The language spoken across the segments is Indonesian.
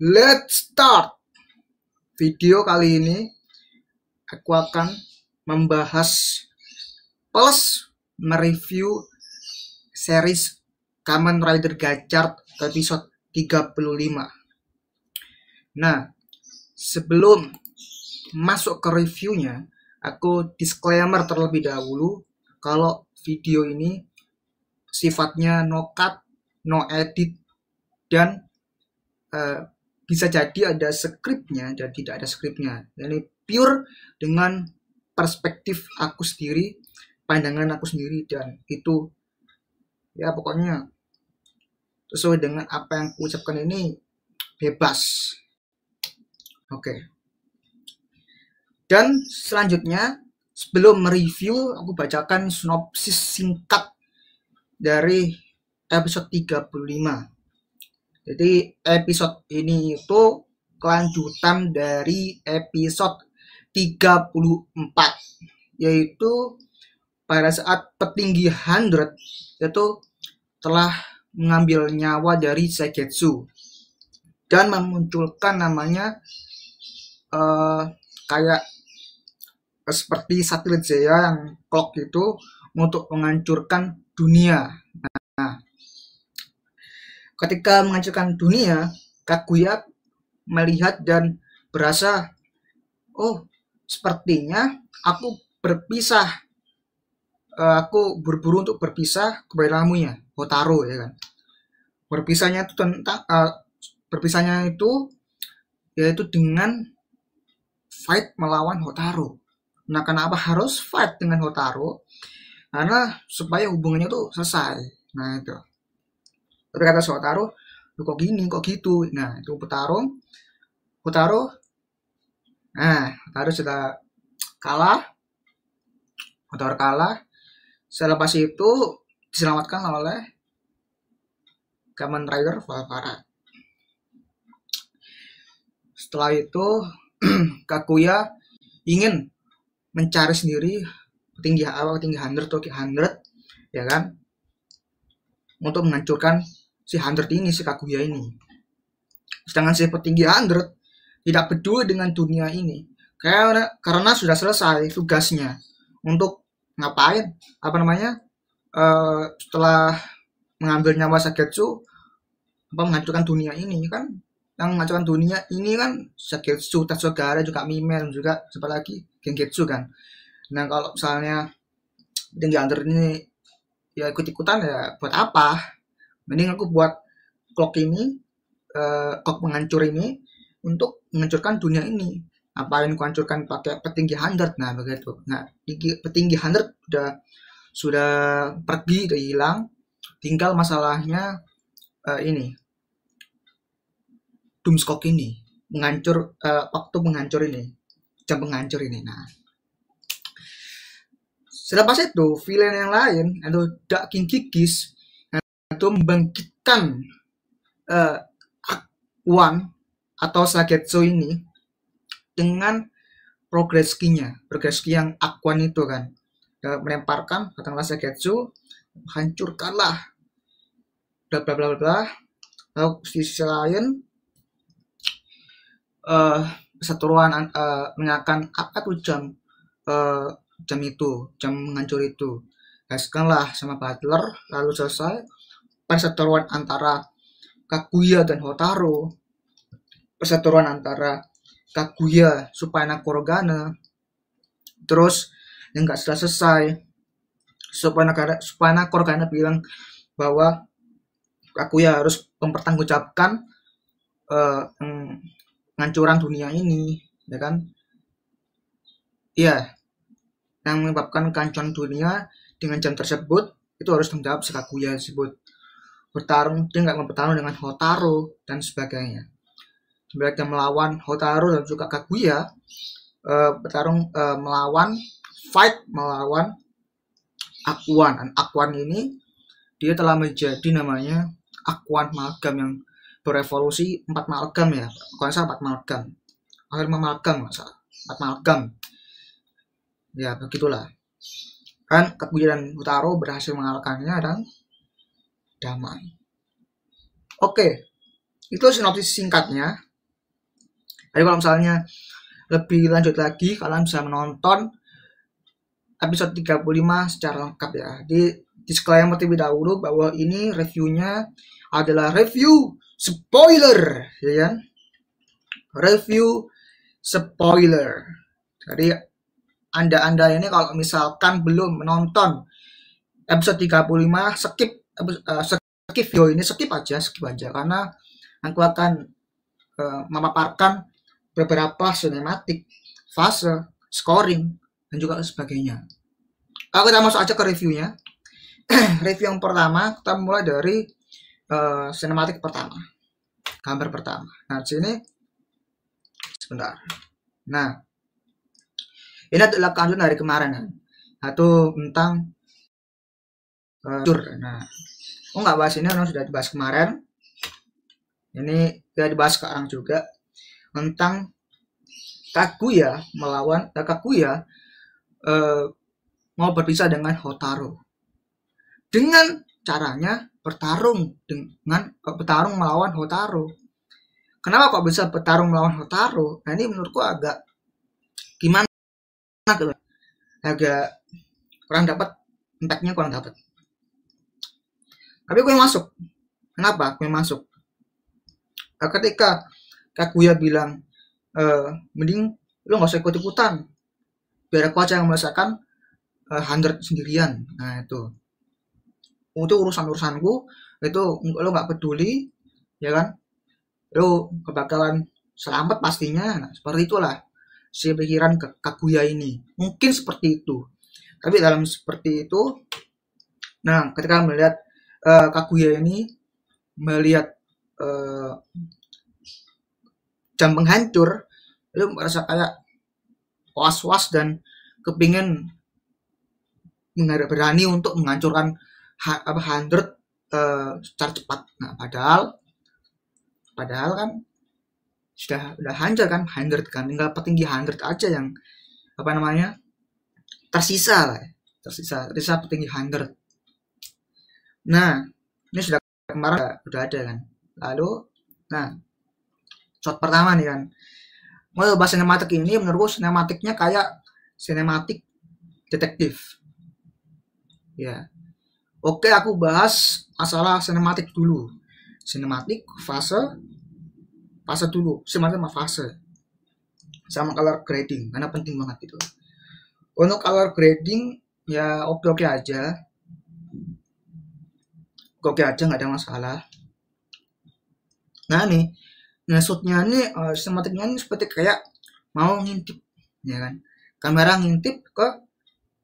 Let's start. Video kali ini aku akan membahas plus mereview series Kamen Rider Gachard episode 35. Nah, sebelum masuk ke reviewnya, aku disclaimer terlebih dahulu kalau video ini sifatnya no cut, no edit, dan bisa jadi ada skripnya dan tidak ada skripnya. Ini pure dengan perspektif aku sendiri, pandangan aku sendiri, dan itu ya pokoknya sesuai dengan apa yang aku ucapkan ini bebas. Oke. Dan selanjutnya, sebelum mereview, aku bacakan sinopsis singkat dari episode 35. Jadi episode ini itu kelanjutan dari episode 34, yaitu pada saat petinggi 100 itu telah mengambil nyawa dari Seigetsu dan memunculkan namanya kayak seperti satelit Zeya yang clock itu untuk menghancurkan dunia. Nah, ketika menghancurkan dunia, Kaguya melihat dan berasa, oh, sepertinya aku berpisah. Aku berburu untuk berpisah kepada tamunya, Hotaru, ya kan. Berpisahnya itu yaitu dengan fight melawan Hotaru. Nah, kenapa harus fight dengan Hotaru? Karena supaya hubungannya tuh selesai. Nah, itu. Tapi kata Hotaru, kok gini, kok gitu. Nah, itu Hotaru sudah kalah. Hotaru kalah. Selepas itu diselamatkan oleh Kamen Rider Valvara. Setelah itu Kaguya ingin mencari sendiri petinggi 100 ya kan, untuk menghancurkan si 100 ini, si Kaguya ini. Sedangkan si petinggi 100 tidak peduli dengan dunia ini karena sudah selesai tugasnya untuk ngapain, setelah mengambil nyawa Seigetsu, menghancurkan dunia ini kan. Yang menghancurkan dunia ini kan Seigetsu, Tatsugare, juga Mime, juga siapa lagi, Gengetsu kan. Nah, kalau misalnya petinggi 100 ini ya ikut-ikutan, ya buat apa? Mending aku buat clock penghancur ini untuk menghancurkan dunia ini. Apain ku hancurkan pakai petinggi 100? Nah, begitu. Nah, petinggi 100 sudah pergi, udah hilang. Tinggal masalahnya ini Doomscock ini, waktu penghancur ini, jam penghancur ini. Nah, selepas itu villain yang lain atau Dark King Gigis itu membangkitkan Aquan atau Seigetsu ini dengan progress key yang Aquan itu kan, melemparkan, datanglah Seigetsu, hancurkanlah bla bla bla bla. Lalu di sisi lain persatuan menyalakan apa tuh jam menghancur itu, gaskanlah sama Butler. Lalu selesai perseteruan antara Kaguya dan Hotaru, perseteruan antara Kaguya supaya Kurogane. Terus yang nggak selesai, supaya Kurogane bilang bahwa Kaguya harus mempertanggungjawabkan penghancuran dunia ini, ya kan? Iya, yang menyebabkan kehancuran dunia dengan jam tersebut itu harus tanggung jawab si Kaguya tersebut. Bertarung, dia nggak mau bertarung dengan Hotaru dan sebagainya. Mereka melawan Hotaru dan juga Kaguya, bertarung melawan Aquan. Dan Aquan ini dia telah menjadi namanya Aquan Malgam yang berevolusi 4 malgam ya. Bukan salah 4 malgam. Akhir 5 malgam, nggak salah. 4 malgam. Ya, begitulah. Kan Kaguya dan Hotaru berhasil mengalahkannya dan damai. Oke, itu sinopsis singkatnya. Jadi kalau misalnya lebih lanjut lagi, kalian bisa menonton episode 35 secara lengkap ya. Di disclaimer terlebih dahulu bahwa ini reviewnya adalah review spoiler, ya kan? Review spoiler. Jadi Anda ini kalau misalkan belum menonton episode 35, skip video ini, skip aja karena aku akan memaparkan beberapa sinematik, fase, scoring, dan juga sebagainya. Kita masuk aja ke reviewnya. Review yang pertama, kita mulai dari sinematik pertama, gambar pertama. Nah, di sini sebentar. Nah, ini adalah kelanjutan dari kemarin kan, atau tentang nah, nggak bahas ini, sudah dibahas kemarin. Ini sudah dibahas sekarang juga tentang Kaguya melawan Kaguya mau berpisah dengan Hotaru dengan caranya bertarung melawan Hotaru. Kenapa kok bisa bertarung melawan Hotaru? Nah, ini menurutku agak gimana gitu, agak kurang dapat, impactnya kurang dapat. Tapi gue masuk. Kenapa gue masuk? Ketika Kaguya bilang, mending lu nggak usah ikut-ikutan, biar aku aja yang merasakan 100 sendirian. Nah, itu urusanku, itu lo nggak peduli, ya kan? Lo kebakalan selamat pastinya. Nah, seperti itulah si pikiran Kaguya ini, mungkin seperti itu. Tapi dalam seperti itu, nah ketika melihat Kaguya ini melihat jam penghancur, itu merasa kayak was-was dan kepingin berani untuk menghancurkan 100 secara cepat. Nah, padahal kan udah hancur kan, 100 kan, tinggal petinggi 100 aja yang tersisa petinggi 100. Nah, ini sudah kemarin udah ada kan. Lalu, nah, shot pertama nih kan, mau bahas sinematik ini, menurutku sinematiknya kayak sinematik detektif. Ya, oke, aku bahas masalah sinematik dulu. Sinematik fase dulu, sinematik sama fase, sama color grading, karena penting banget itu. Untuk color grading ya oke aja, nggak ada masalah. Nah nih, shootnya nih, sinematiknya ini seperti kayak mau ngintip, ya kan? Kamera ngintip ke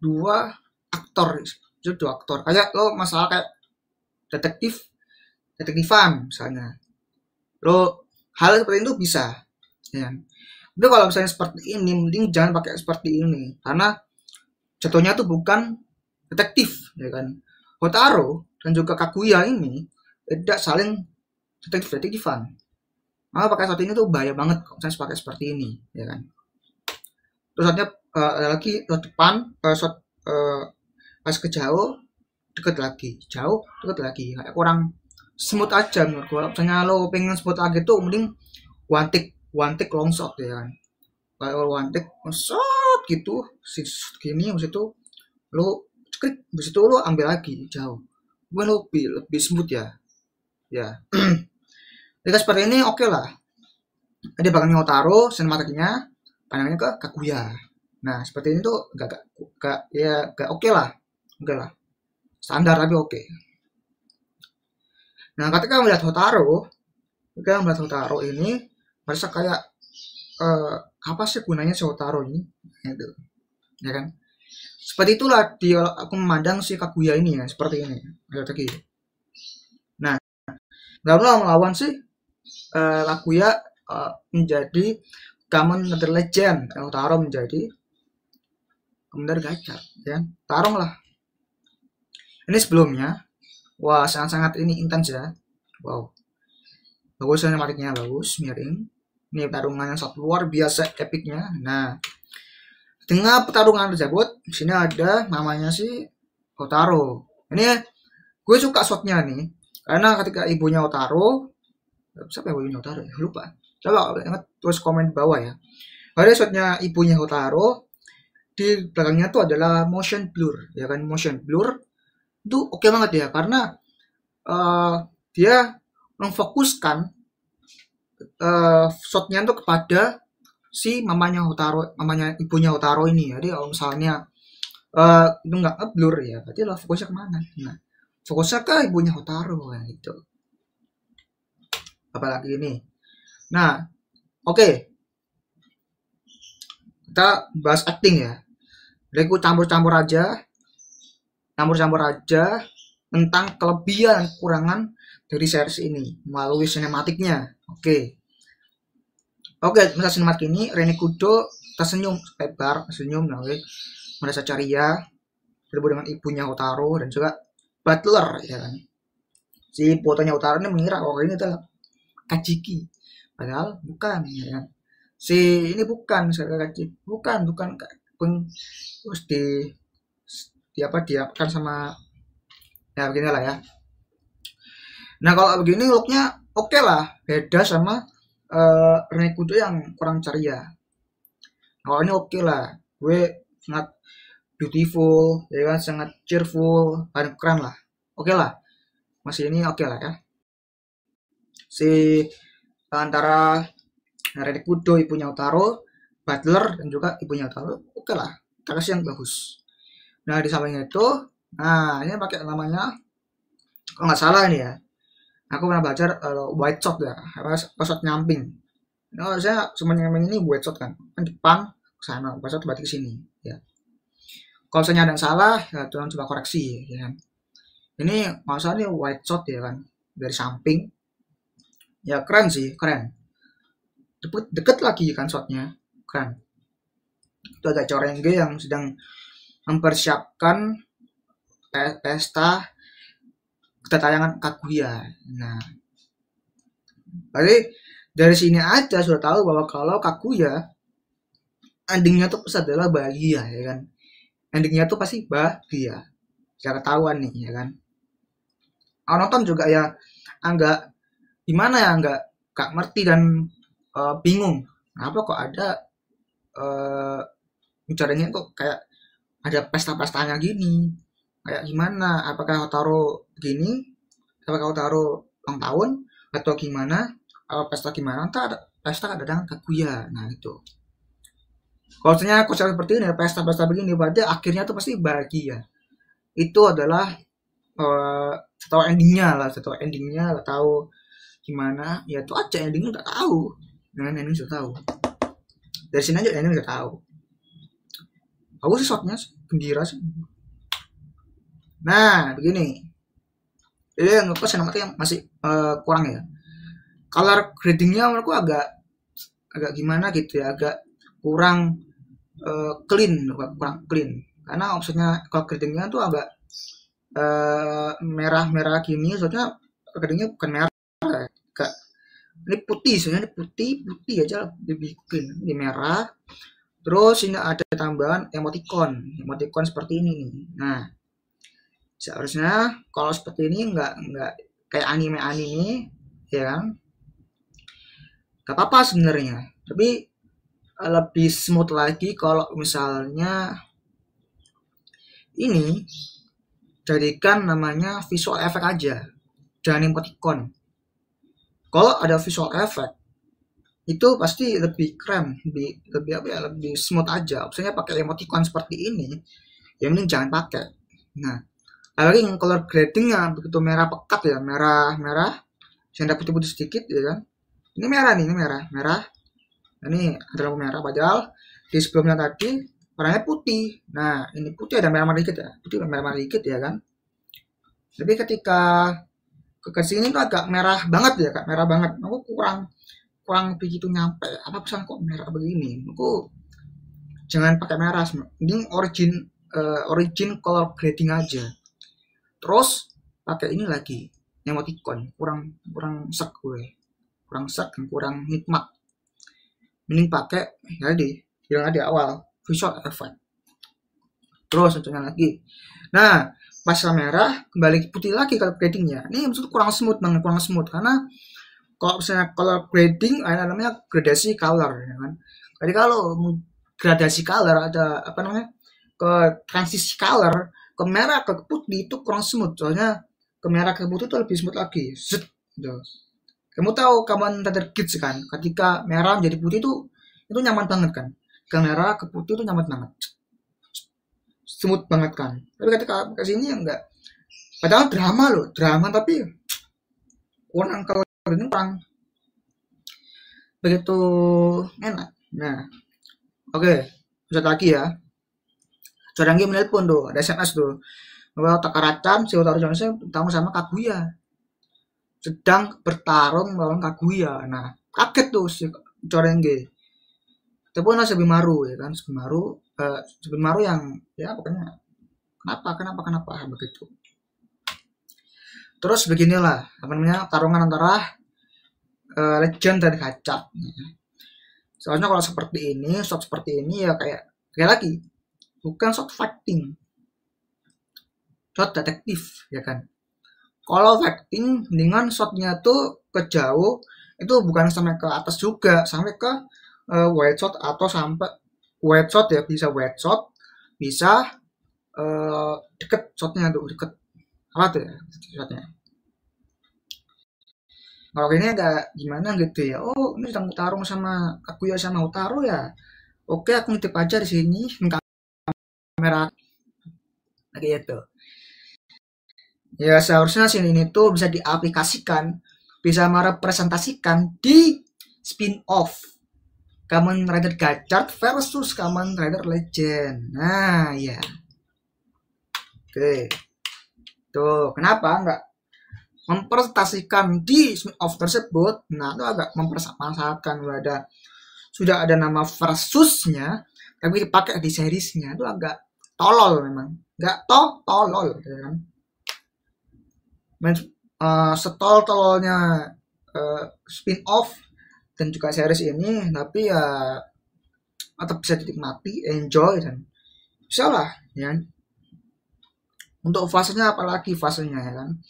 dua aktor, kayak lo masalah kayak detektifan misalnya, lo hal seperti itu bisa, ya. Tapi kalau misalnya seperti ini, mending jangan pakai seperti ini, karena jatuhnya tuh bukan detektif, ya kan? Hotaru dan juga Kaguya ini tidak saling detektifan. Maka pakai shot ini tuh bahaya banget kalau misalnya pakai seperti ini, ya kan? Terus shotnya ada lagi shot depan, shot pas ke jauh, deket lagi, jauh, deket lagi, kayak kurang smooth aja menurut gue. Misalnya lo pengen smooth lagi tuh, mending one take long shot, ya kan? Kalau one take shot gitu, gini, habis itu lo klik, habis itu lo ambil lagi jauh, gue lebih smooth ya. Jika seperti ini oke lah. Jadi belakangnya Hotaru, sinematiknya pandangannya ke Kaguya. Nah, seperti ini tuh gak oke lah. Enggak lah. Standar tapi oke. Nah, ketika melihat Hotaru ini merasa kayak apa sih gunanya si Hotaru ini? Gitu. Ya kan? Seperti itulah aku memandang si Kaguya ini ya, seperti ini. Nah, lalu melawan si Kaguya menjadi Kamen Rider Legend, Hotaru menjadi Kamen Gachar, ya. Tarung lah. Ini sebelumnya, wah sangat-sangat ini intens ya. Wow. Bagus sinematiknya, bagus, miring. Ini pertarungan yang sangat luar biasa epicnya. Nah, di tengah pertarungan tersebut, di sini ada namanya si Hotaru. Ini gue suka shotnya nih, karena ketika ibunya Hotaru, siapa ibunya Hotaru? Lupa. Coba ingat terus komen di bawah ya. Pada shotnya ibunya Hotaru, di belakangnya tuh adalah motion blur, ya kan, motion blur itu oke banget ya, karena dia memfokuskan shotnya tuh kepada si mamanya Hotaru, mamanya ibunya Hotaru ini. Jadi kalau misalnya itu nggak ngeblur ya, berarti lo fokusnya kemana? Nah, fokusnya ke ibunya Hotaru ya, gitu. Apalagi ini. Nah, oke. Kita bahas acting ya. Jadi aku campur-campur aja tentang kelebihan dan kekurangan dari series ini melalui sinematiknya. Oke, misal sinematik ini Rene Kudo tersenyum lebar, tersenyum melalui merasa ceria bertemu dengan ibunya Hotaru dan juga Butler, ya kan. Si fotonya Hotaru ini mengira kalau ini adalah Kajiki, padahal bukan, ya kan. Si ini bukan Kajiki, bukan terus diapakan sama ya beginilah ya. Nah kalau begini looknya oke lah, beda sama Rene Kudo yang kurang ceria. Kalau ini oke lah, gue sangat beautiful, ya kan, sangat cheerful, dan keren lah. Oke lah, masih ini oke lah ya. Si antara Rene Kudo ibunya Hotaru, Butler dan juga ibunya Hotaru, oke lah, kasih yang bagus. Nah di samping itu, nah ini pakai namanya, kalau nggak salah ini ya, aku pernah belajar white shot ya, shot nyamping. Nah saya semuanya nyamping ini white shot kan depan ke sana, white shot berarti ke sini ya. Kalau misalnya ada yang salah ya tolong coba koreksi ya kan. Ini maksudnya white shot ya kan, dari samping ya, keren sih, keren, deket lagi kan shotnya, keren. Itu ada corengge yang sedang mempersiapkan pesta ketatayangan Kaguya. Nah, jadi dari sini aja sudah tahu bahwa kalau Kaguya endingnya tuh pasti adalah bahagia, ya kan. Endingnya tuh pasti bahagia. Sudah ketahuan nih, ya kan. Orang nonton juga ya agak gimana ya, gak ngerti dan bingung. Kenapa kok ada caranya kok kayak ada pesta-pestanya gini, kayak gimana, apakah Hotaru gini, apakah Hotaru ulang tahun atau gimana, pesta gimana, entah ada pesta dengan Kaguya. Nah itu kalau misalnya konsep seperti ini, pesta-pesta begini, berarti akhirnya tuh pasti bahagia. Itu adalah setelah endingnya gak tahu gimana, ya itu aja endingnya gak tahu, dengan ending sudah tahu. Dari sini aja ending udah tahu. Aku sih shotnya gembira sih. Nah begini, ini menurutku sinematik yang masih kurang ya. Color gradingnya menurutku agak gimana gitu ya, agak kurang clean, karena maksudnya color gradingnya tuh agak merah-merah gini. Soalnya gradingnya bukan merah, agak ini putih, sebenarnya putih aja dibikin ini merah. Terus ini ada tambahan emoticon seperti ini nih. Nah, seharusnya kalau seperti ini nggak kayak anime ya kan, nggak apa-apa sebenarnya, tapi lebih smooth lagi kalau misalnya ini jadikan namanya visual effect aja, jangan emoticon. Kalau ada visual effect itu pasti lebih keren, lebih smooth aja. Maksudnya pakai emoticon seperti ini, ya mending jangan pakai. Nah, apalagi color gradingnya begitu merah pekat ya, merah yang ada putih-putih sedikit ya kan. Ini merah nih, ini adalah merah, padahal di sebelumnya tadi warnanya putih. Nah ini putih ada merah dikit ya, ya kan. Tapi ketika ke sini tuh agak merah banget ya, kak, merah banget. Aku kurang begitu nyampe, apa pesan kok merah begini. Aku jangan pakai merah, ini origin color grading aja. Terus pakai ini lagi emoticon, kurang sek dan kurang nikmat. Mending pakai tadi yang ada awal visual effect. Terus contohnya lagi, nah pas merah kembali putih lagi kalau gradingnya. Ini maksud kurang smooth karena Kalau misalnya color grading ada namanya gradasi color ya kan. Jadi kalau gradasi color ada apa namanya ke transisi color ke merah ke putih itu kurang smooth, soalnya ke merah ke putih itu lebih smooth lagi. Zut, gitu. Kamu tahu Kamen Rider Kids kan? Ketika merah menjadi putih itu nyaman banget kan? Ke merah ke putih itu nyaman banget, smooth banget kan. Tapi ketika ke sini ya enggak. Padahal drama loh, drama tapi kurang kalau ini kurang begitu enak. Nah, oke, lanjut lagi ya. Jorangi menelpon tuh, ada SMS tuh. Bahwa Takaracan, si Otaru Johnson bertemu sama Kaguya. Sedang bertarung melawan Kaguya. Nah, kaget tuh si Jorangi. Itu pun Subimaru ya kan, Subimaru yang ya pokoknya kenapa begitu. Terus beginilah apa namanya tarungan antara legend dan gacap. Soalnya kalau seperti ini, shot seperti ini ya kayak lagi bukan shot fighting, shot detektif ya kan. Kalau fighting dengan shotnya tuh ke jauh itu bukan sampai ke atas juga, sampai ke wide shot atau sampai wide shot ya, bisa wide shot, bisa deket shotnya tuh, deket apa tuh ya shotnya. Kalau ini agak gimana gitu ya, oh ini sedang tarung sama Kaguya sama Hotaru ya, oke aku nitip aja di sini kamera lagi itu. Ya seharusnya scene ini tuh bisa diaplikasikan, bisa merepresentasikan di spin-off Kamen Rider Gachard versus Kamen Rider Legend. Nah ya, oke, tuh kenapa nggak mempresentasikan di spin-off tersebut? Nah itu agak mempermasalahkan, sudah ada nama versusnya tapi dipakai di seriesnya, itu agak tolol memang, nggak tolol ya kan. Setol-tololnya spin-off dan juga series ini, tapi ya tetap bisa dinikmati, enjoy dan bisa lah ya. Untuk fasenya apalagi fasenya ya kan,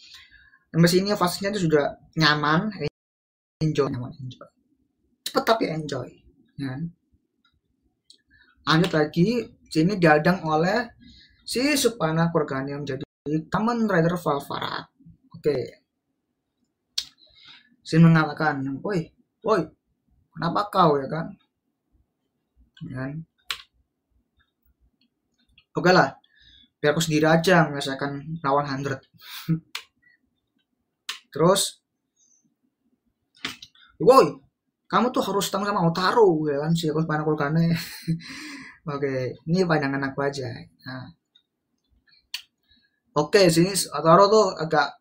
dan ini fasenya itu sudah nyaman, enjoy cepet tapi enjoy ya. Lanjut lagi, sini diadang oleh si Supana Kurgane yang menjadi Kamen Rider Valvarat. Oke, Shin mengatakan, woi, kenapa kau ya kan? Oke lah, biar aku sendiri aja menyelesaikan lawan 100. Terus, woi, kamu tuh harus tanggung sama Hotaru ya kan, si Supana Kurgane. Oke, ini pandangan aku aja. Nah, oke, sini Hotaru tuh agak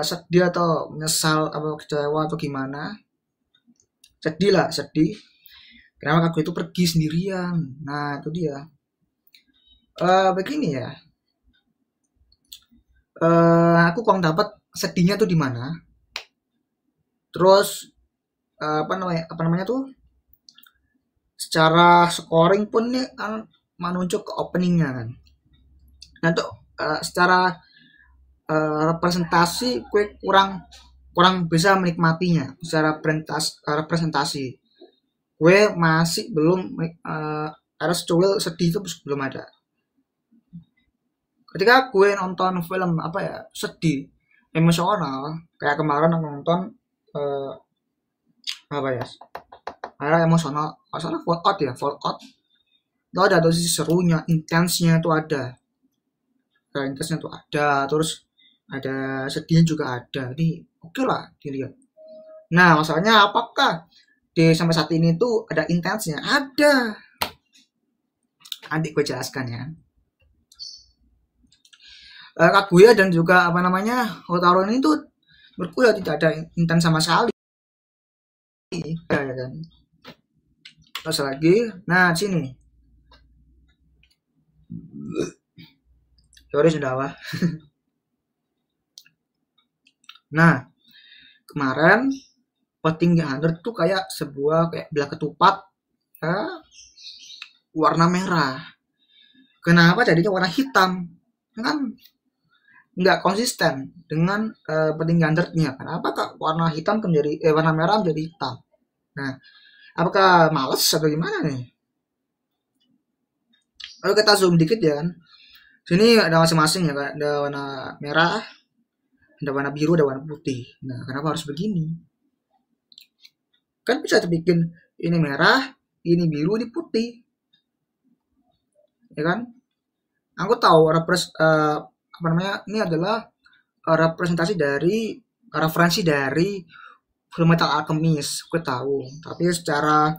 sedih atau menyesal atau kecewa atau gimana, sedih kenapa Kaguya itu pergi sendirian. Nah itu dia, begini ya, aku kurang dapat sedihnya tuh di mana. Terus apa namanya tuh, secara scoring pun nih menunjuk ke openingnya kan. Nah tuh secara representasi gue kurang bisa menikmatinya. Secara representasi gue masih belum harus cuil sedih itu belum ada. Ketika gue nonton film apa ya sedih emosional kayak kemarin aku nonton apa ya, ada emosional masalah Fallout ya, Fallout itu ada dosis serunya, intensnya itu ada, intensnya itu ada, terus ada sedihnya juga ada. Jadi oke lah dilihat. Nah masalahnya apakah di sampai saat ini tuh ada intensnya? Ada, nanti gue jelaskan ya. Kaguya dan juga apa namanya Hotaru ini tuh menurutku ya tidak ada intens sama sekali ya kan. Terus lagi, nah sini sorry sudah apa. Nah kemarin voting di 100 tuh kayak sebuah kayak belah ketupat warna merah. Kenapa jadinya warna hitam kan? nggak konsisten dengan pertinggian hunternya. Kenapa kak warna hitam menjadi warna merah menjadi hitam? Nah, apakah males atau gimana nih? Kalau kita zoom dikit ya kan, sini ada masing-masing ya kan, ada warna merah, ada warna biru, ada warna putih. Nah, kenapa harus begini? Kan bisa dibikin ini merah, ini biru, ini putih, ya kan? Aku tahu apa namanya, ini adalah representasi dari referensi dari Fullmetal Alchemist, gue tahu. Tapi secara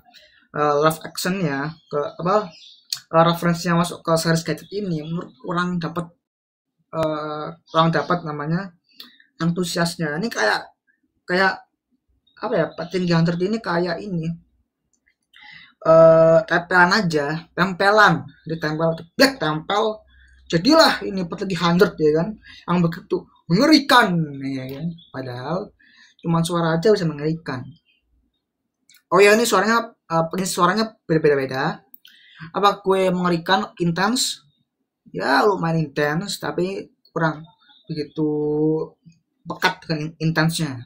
live action ya, ke apa referensinya masuk ke series gadget ini, menurut kurang dapat namanya antusiasnya. Ini kayak kayak apa ya, petinggi hunter ini kayak ini tempelan aja, tempelan, ditempel, black tempel, jadilah ini petinggi hunter ya kan, yang begitu mengerikan ya kan. Padahal cuma suara aja bisa mengerikan. Oh ya, ini suaranya suaranya beda-beda. Apa gue mengerikan intens? Ya lumayan intens, tapi kurang begitu pekat dengan intensnya.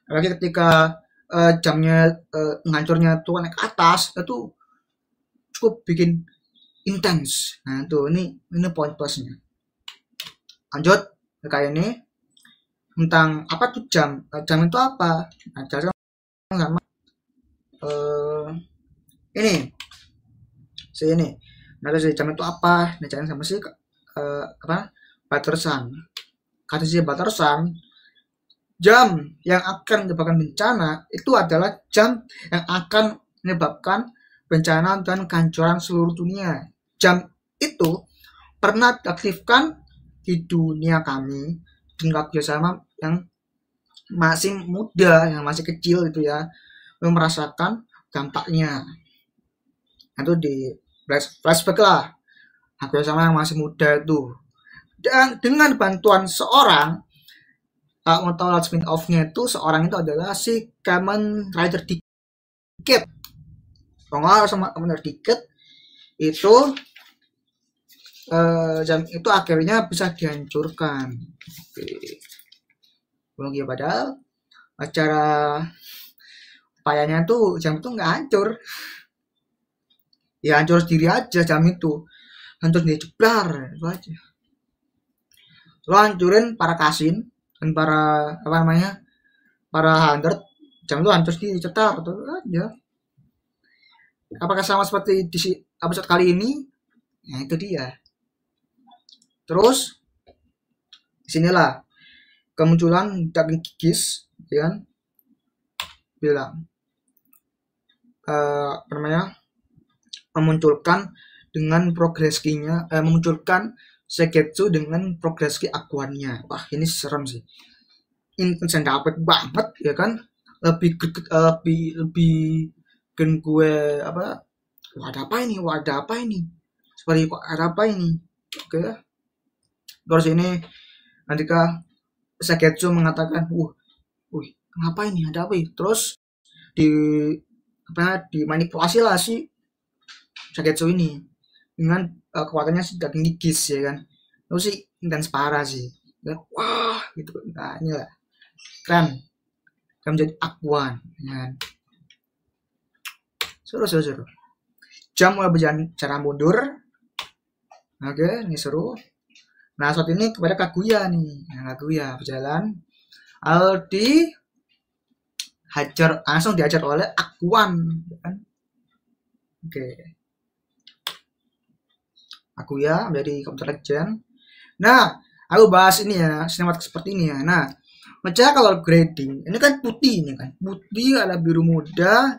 Apalagi ketika jamnya ngancurnya tuh naik ke atas, itu cukup bikin intens. Nah tuh ini poin plusnya. Lanjut kayak ini tentang apa tuh jam. Jam itu apa? Nah, jam sama ini ini. Nah terus jam itu apa? Nah jam sama si apa? Batasan. Kata si Batasan, jam yang akan menyebabkan bencana itu adalah jam yang akan menyebabkan bencana dan kehancuran seluruh dunia. Jam itu pernah diaktifkan di dunia kami dengan kerjasama yang masih muda, yang masih kecil itu ya, belum merasakan dampaknya. Itu di flashback lah, aku sama yang masih muda itu. Dan dengan bantuan seorang mau tahu spin off-nya itu, seorang itu adalah si Kamen Rider Ticket. Kalau nggak sama Kamen Rider Ticket itu jam itu akhirnya bisa dihancurkan. Oke. Ya padahal acara upayanya tuh jam itu nggak hancur. Ya hancur sendiri aja jam itu. Hancur sendiri jeblar itu aja. Lo hancurin para kasin dan para apa namanya, para hunter, jam itu hancur sendiri cetar itu aja. Apakah sama seperti di episode kali ini? Nah itu dia. Terus disinilah kemunculan daging gigis, ya kan? Bilang apa namanya, memunculkan dengan progresinya, memunculkan Segetsu dengan progresi akuannya. Wah ini serem sih, intens dan dapet banget ya kan. Lebih gen gue apa, wah ada apa ini, seperti kok ada apa ini. Oke. Terus ini ketika Segetsu mengatakan, wih, ngapa ini, ada apa ini? Terus dimanipulasi lah si Segetsu ini dengan kekuatannya si daging gigis ya kan. Terus sih intens parah sih. Dan, wah gitu. Nah inilah keren, kan menjadi akuan ya kan. Seru. Jam mulai berjalan cara mundur. Oke, ini seru. Nah saat ini kepada Kaguya nih. Nah, Kaguya berjalan, Aldi langsung dihajar oleh Akuan kan? Oke. Kaguya menjadi komputer legend. Nah aku bahas ini ya, sinematik seperti ini ya. Nah macam kalau grading ini kan putih, ini kan putih, ada biru muda,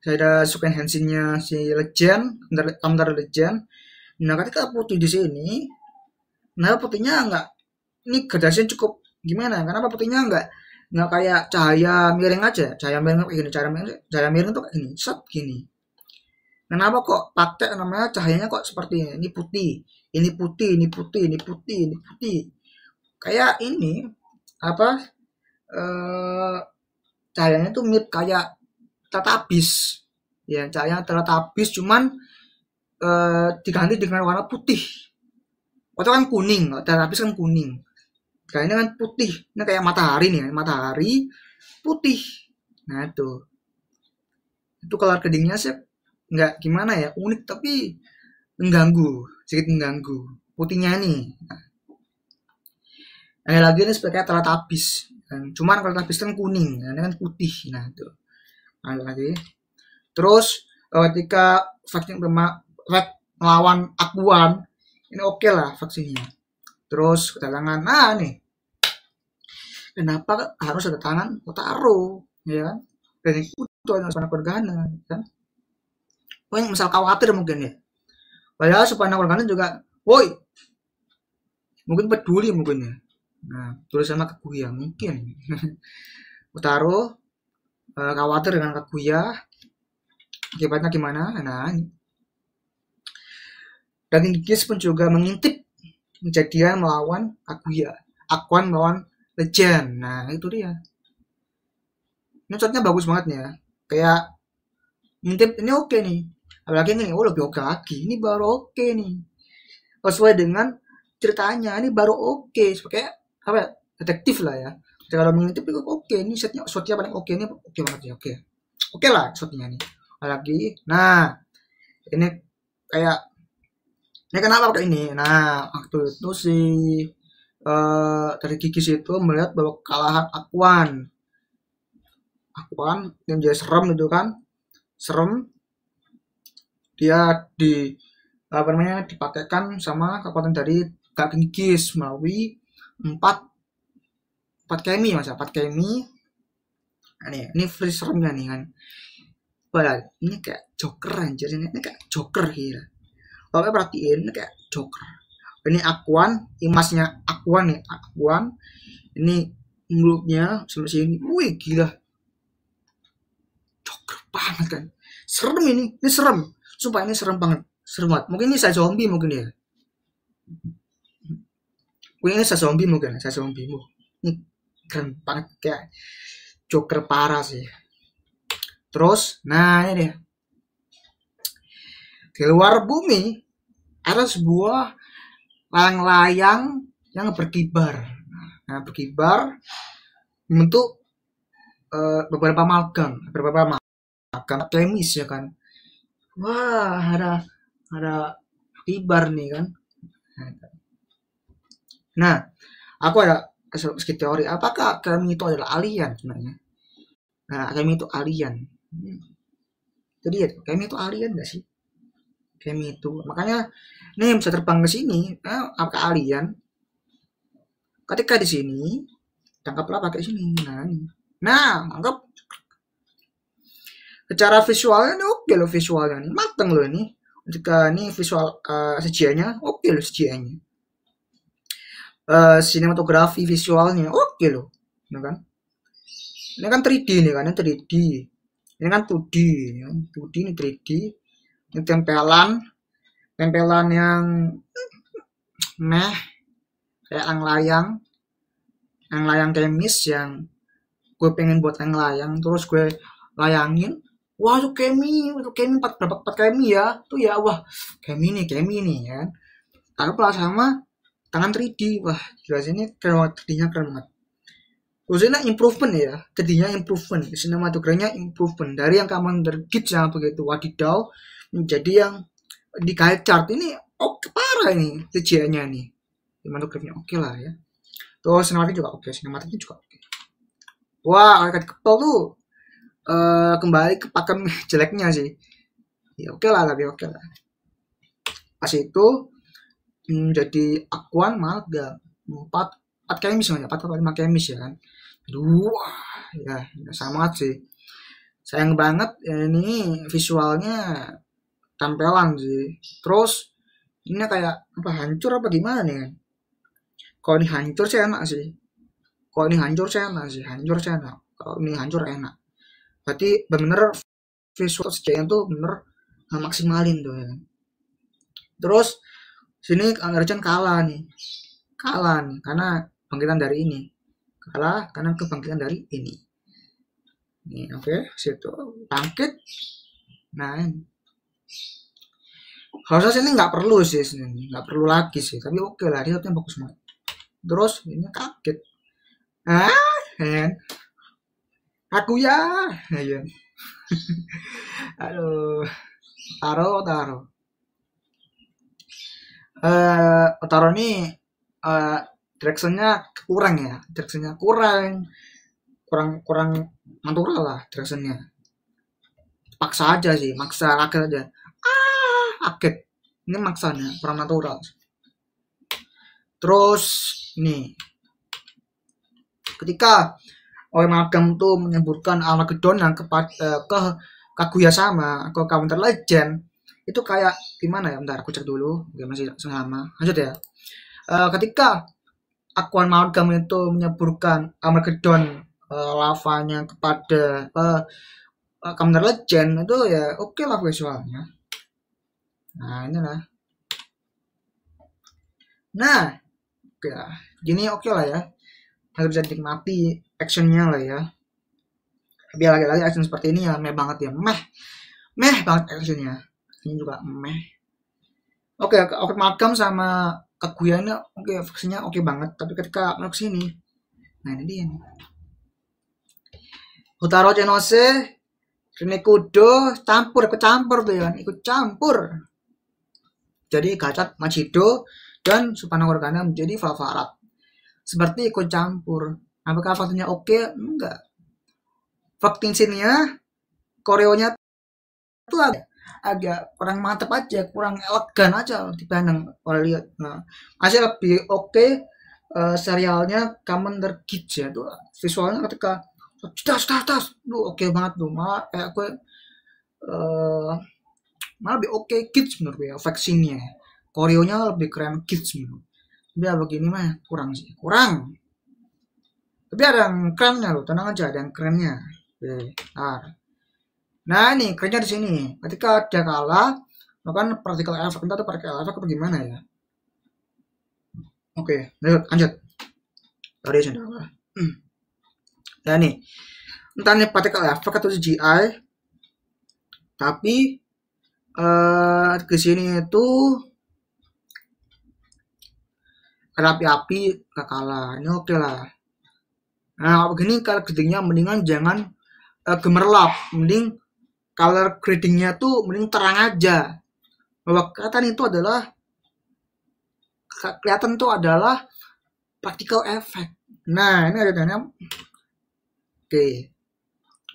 ada Suken Henshin-nya si legend, komputer legend. Nah ketika putih di sini, nah putihnya enggak, ini gradasinya cukup gimana, kenapa putihnya enggak kayak cahaya miring aja, cahaya miring kayak gini, cahaya miring tuh kayak gini, set gini. Kenapa kok pakai namanya cahayanya kok seperti ini? Ini putih, ini putih, ini putih, ini putih, ini putih. Kayak ini apa? Cahayanya tuh mirip kayak teletubbies. Ya, cahaya teletubbies cuman diganti dengan warna putih. Atau kan kuning, teletubbies kan kuning. Nah, ini kan putih. Ini kayak matahari nih, matahari putih. Nah, itu color gradingnya sih nggak gimana ya, unik tapi mengganggu, sedikit mengganggu. Putihnya nih. Ada lagi ini sebagai Teletubbies. Cuman kalau Teletubbies kan kuning, nah, ini kan putih. Nah, itu. Ada lagi. Terus ketika vaksin melawan Akuan, ini oke lah vaksinnya. Terus kedatangan, nah nih, kenapa harus ada tangan Kotaro, ya kan? Dan itu hanya Supana Kurgana, kan? Oh, yang misal khawatir mungkin ya. Padahal Supana Kurgana juga, woi, mungkin peduli mungkin ya. Nah, tulis sama Kaguya mungkin. Kotaro khawatir dengan Kaguya, akibatnya gimana? Nah, dan Gigis pun juga mengintip kejadian melawan Kaguya, Akuan melawan Legend. Nah, itu dia. Ini shotnya bagus banget nih ya. Kayak ngintip ini oke nih. Apalagi ini, oh lebih oke lagi. Ini baru oke nih. Sesuai dengan ceritanya, ini baru oke. Sebagai apa ya? Detektif lah ya. Jadi kalau mengintip itu oke. Ini shotnya paling oke. Ini oke banget ya. Oke. Oke lah shotnya nih. Apalagi, nah ini kayak ini kenapa pakai ini? Nah, waktu itu si dari Gigis itu melihat bahwa kekalahan Akuan yang jadi serem itu kan, serem, dia apa namanya, dipakaikan sama kekuatan dari Kak Gigis melalui 4 kemi, mas, 4 kemi. Nah, ini free seremnya nih kan. Wah, ini kayak Joker anjir, ini kayak Joker gitu. Kalau perhatiin ini kayak Joker. Ini Akuan, imasnya Akuan nih, Akuan. Ini mulutnya sampai sini. Wih, gila. Joker banget kan. Serem ini serem. Sumpah ini serem banget. Serem banget. Mungkin ini saya zombie mungkin ya. Mungkin ini saya zombie mungkin, saya zombie. Ini keren banget kayak Joker parah sih. Terus, nah ini dia. Di luar bumi ada sebuah layang-layang yang berkibar. Nah, berkibar membentuk beberapa amalgam kemis ya kan. Wah, ada kibar nih kan. Nah, aku ada sedikit teori. Apakah kami itu adalah alien sebenarnya? Nah, kami itu alien. Jadi ya, kami itu alien gak sih? Kami itu. Makanya nih bisa terbang ke sini. Apakah alien? Ketika di sini, tangkaplah pakai sini. Nah, anggap secara visualnya ini oke loh, visualnya nih mateng loh ini. Jika ini visual CGI-nya oke loh, CGI-nya. Sinematografi visualnya oke loh, ya kan? Ini kan 3D nih kan, ini 3D. Ini kan 2D, ya. 2D ini 3D. Ini tempelan yang meh, kayak layang kemis yang gue pengen buat layang terus gue layangin. Wah, itu kemi 4 kemi ya, tuh ya, wah kemi nih ya. Taruhlah sama tangan 3D, wah jelas ini keren banget, 3D-nya keren banget. Terus ini improvement ya, 3D-nya improvement, sinematografinya improvement dari yang Commander Kids yang begitu wadidaw menjadi yang di Guide Chart ini oke parah ini CGI-nya nih, sinematografinya oke lah ya. Terus sinematiknya juga oke, sinematiknya juga oke. Wah, kalau kepel tuh kembali ke pakem jeleknya sih. Ya oke lah, tapi oke lah. Pas itu menjadi Akuan Malga 4 kemis ya, 4-5 kemis ya kan. Dua ya sama sih. Sayang banget ya, ini visualnya tampilan sih. Terus ini kayak apa, hancur apa gimana nih kan? Kalau ini hancur sih enak sih. Kalau ini hancur sih enak. Kalau ini hancur enak. Berarti bener visual CGI tuh bener maksimalin tuh ya. Terus sini Anggarjan kalah nih karena bangkitan dari ini, kalah karena kebangkitan dari ini. Nih oke, situ bangkit. Nah ini harusnya sini nggak perlu sih, nggak perlu lagi sih, tapi oke lah, dia bagus banget. Terus ini kaget. Ah, kan? Aku ya, ya. Aduh, Taro. Otaro nih eh directionnya kurang ya, directionnya kurang natural lah directionnya. Paksa aja sih, maksa kaget aja. Kaget. Ini maksanya kurang natural. Terus nih, ketika Magam tuh menyebutkan Armageddon yang ke Kaguya sama ke Counter Legend itu kayak gimana ya? Bentar aku cek dulu. Oke, masih selama. Lanjut ya. Ketika Aquan Amalgam itu menyebutkan Armageddon lavanya kepada Counter Legend itu ya oke lah visualnya. Nah inilah. Nah oke lah. Gini oke lah ya. Masih bisa dinikmati actionnya lah ya. Tapi lagi-lagi action seperti ini ya meh banget ya. Meh banget actionnya. Ini juga meh. Oke, Magam sama Kaguya ini oke, versinya oke banget. Tapi ketika masuk sini, nah ini dia nih. Hotaro Chenose, Rinekudo, ikut campur tuh ya, ikut campur. Jadi Gachat Machido dan Supana Morgana menjadi Valvarat. Seperti ikut campur. Apakah faktornya oke? Enggak. Fighting scene-nya, koreonya tuh agak kurang mantap aja, kurang elegan aja dibanding oleh lihat. Nah, masih lebih oke serialnya Kamen Rider Kids ya tuh visualnya ketika tas tuh oke banget tuh, malah kayak gue malah lebih oke Kids menurut gue ya, vaksinnya koreonya lebih keren Kids menurut. Tapi ya begini mah kurang sih, kurang. Tapi ada yang kerennya loh, tenang aja ada yang kerennya. Nah ini kerennya di sini. Ketika dia kalah, melakukan particle effect. Entah itu particle effect atau gimana ya. Oke, lanjut. Tadi sudah kalah. Nah nih, entah ini particle effect atau CGI, tapi ke sini itu ada api-api gak kalah. Ini oke lah. Nah begini kalau gedingnya mendingan jangan gemerlap, mending color gradingnya tuh mending terang aja bahwa kelihatan itu adalah practical effect. Nah ini ada dana oke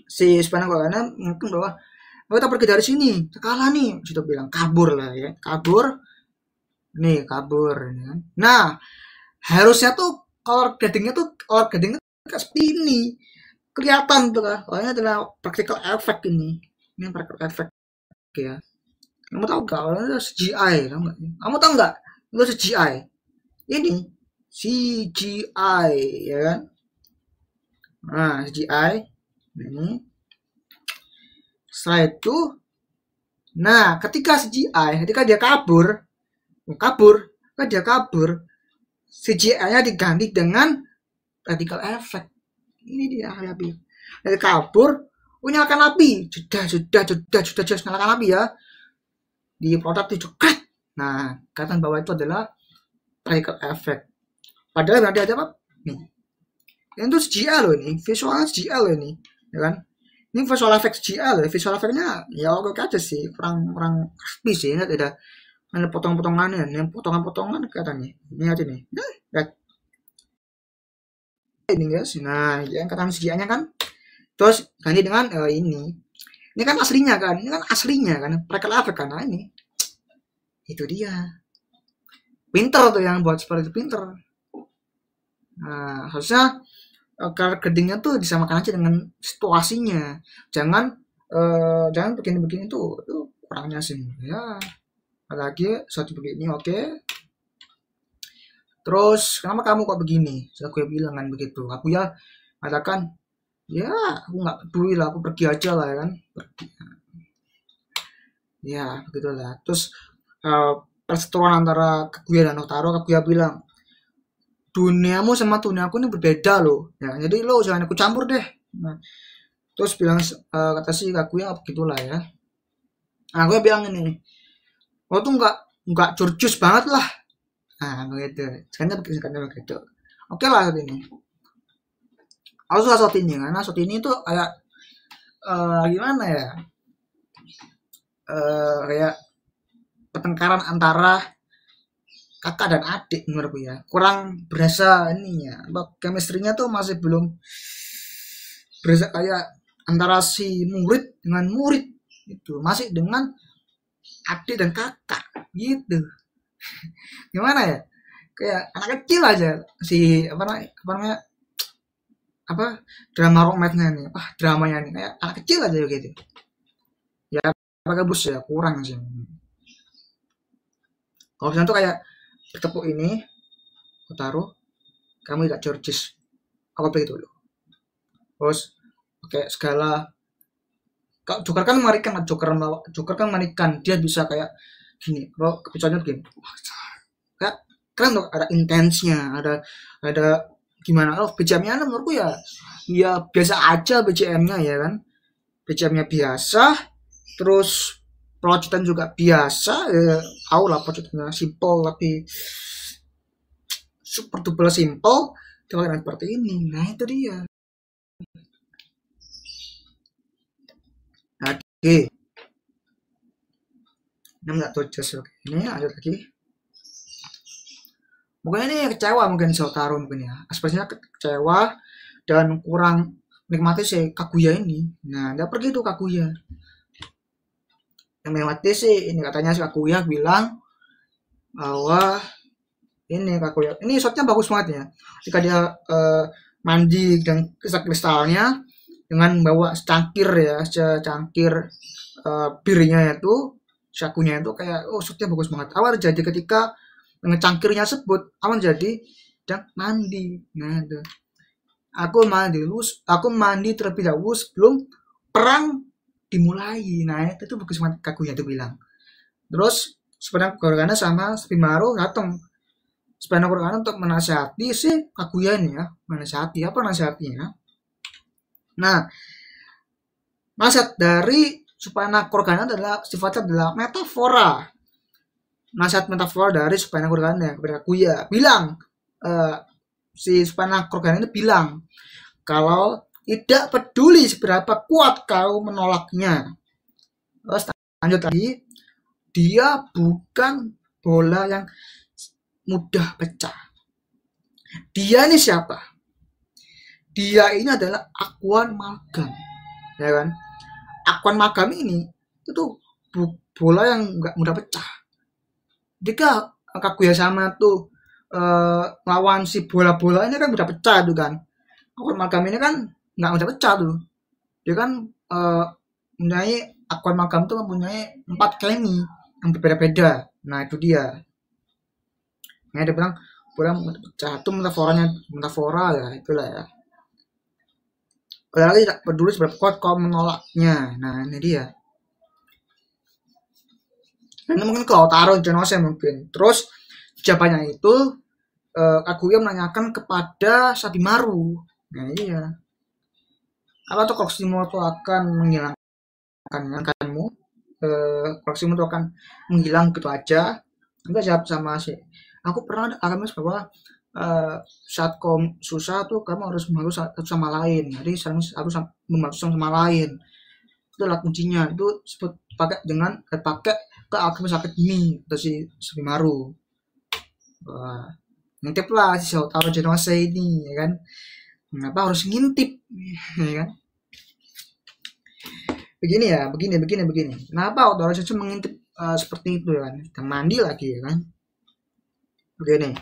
si Spana karena mungkin bahwa kita pergi dari sini kalah nih sudah bilang kabur lah ya kabur kan. Nah harusnya tuh color gradingnya seperti ini kelihatan tuh kan soalnya adalah practical effect ini practical effect ya. Kamu tahu gak kalau itu CGI kamu tahu nggak itu CGI ini CGI ya kan. Nah CGI ini setelah itu nah ketika CGI ketika dia kabur CGI-nya diganti dengan practical effect. Ini dia api dari kabur nyalakan api sudah nyalakan api ya di produk itu kret. Nah katakan bahwa itu adalah practical effect padahal berarti ada apa nih itu CGI loh ini visualnya CGI loh ini ya kan ini visual effect CGI loh visual effectnya ya oke aja sih kurang rapi sih nggak ada potong-potongannya yang potongan-potongan katanya ini aja nih lihat ini guys nah yang kata CGI-nya kan terus ganti dengan ini kan aslinya kan practical effect kan nah ini itu dia pinter tuh yang buat seperti itu pinter. Nah harusnya color gradingnya tuh disamakan aja dengan situasinya jangan begini tuh kurangnya sih ya apalagi suatu begini oke. Terus kenapa kamu kok begini sudah gue bilang kan begitu aku ya katakan ya aku nggak peduli lah aku pergi aja lah ya kan pergi. Ya begitulah terus perseteruan antara Kaguya dan Otaro Kaguya bilang duniamu sama duniaku ini berbeda loh ya jadi lo jangan ikut campur deh. Nah, terus bilang kata si Kaguya begitulah ya. Nah gue bilang ini lo tuh nggak curcus banget lah Nah, begitu. Sekarang begitu. Oke lah saat ini. Aku suka saat ini karena saat ini tuh kayak gimana ya? Kayak pertengkaran antara kakak dan adik menurutku ya. Kurang berasa ininya. Chemistry-nya tuh masih belum berasa kayak antara si murid dengan murid itu. Masih dengan adik dan kakak gitu. Gimana ya? Kayak anak kecil aja si apa namanya drama romance-nya nih dramanya nih kayak anak kecil aja gitu ya. Pakai bus ya kurang sih. Kalau misalnya tuh kayak bertepuk ini aku taruh, kamu tidak Georges, aku begitu dulu, terus pakai segala. Kak Joker kan mengerikan, Joker kan mengerikan, dia bisa kayak gini, kalau kepicuannya begini, kayak keren tuh, ada intensnya, ada gimana. BCM-nya menurutku ya biasa aja BCM-nya ya kan, BCM-nya biasa, terus pelocotan juga biasa ya, tahu lah pelocotannya simple tapi super duper simple dengan seperti ini. Nah itu dia. Oke, ini nggak tahu just oke. Ini ada lagi. Mungkin ini kecewa mungkin Shotaro mungkin ya. Ekspresinya kecewa dan kurang nikmati si Kaguya ini. Nah, dia pergi tuh Kaguya. Yang melewati sih ini katanya si Kaguya bilang bahwa ini Kaguya ini shotnya bagus banget ya. Ketika dia mandi dan kristalnya dengan bawa secangkir ya, secangkir birnya itu, syakunya itu kayak shotnya bagus banget. Awal jadi ketika dengan cangkirnya sebut aman jadi dan mandi. Nah, itu. Aku mandi terlebih dahulu sebelum perang dimulai. Nah, itu bagus banget Kaguya itu bilang. Terus sebenarnya Kurogane sama Subimaru datang. Sebenarnya Kurogane untuk menasihati si Kaguya ini ya. Menasihati apa nasihatnya? Nah, nasihat dari Supana Kurogane sifatnya adalah metafora. Nasihat metafora dari Supana Kurogane kepada Kaguya. Bilang, si Supana Kurogane itu bilang, kalau tidak peduli seberapa kuat kau menolaknya. Terus lanjut lagi, dia bukan bola yang mudah pecah. Dia ini siapa? Dia ini adalah Akuan Magam, ya kan? Akuan Magam ini itu bola yang nggak mudah pecah. Jika Kaguya sama tuh lawan si bola-bola ini kan mudah pecah tuh kan. Akuan Magam ini kan nggak mudah pecah tuh. Dia kan mempunyai Akuan Magam tuh mempunyai 4 kemi yang berbeda-beda. Nah itu dia. Nah dia bilang bola mudah pecah itu metafora ya itulah ya. Lagi tidak peduli seberapa kuat kau menolaknya. Nah ini dia. Ini mungkin kalau taruh Genosha mungkin. Terus jawabannya itu Kaguya menanyakan kepada Sabimaru. Nah iya. Apa tuh Koksimo itu akan menghilangkanmu? Koksimo itu akan menghilang gitu aja. Enggak jawab sama si. Aku pernah akan bahwa saat kau susah tuh kamu harus membantu satu sama lain. Jadi harus membantu sama lain. Itu adalah kuncinya. Itu pakai ke alkemis sakit ini atau si Subimaru. Wah, ngintip lah si Shotaro Genosha ini ya kan. Kenapa harus ngintip ya kan? Begini ya, begini. Kenapa Shotaro Genosha mengintip seperti itu ya kan? Dan mandi lagi ya kan? Begini.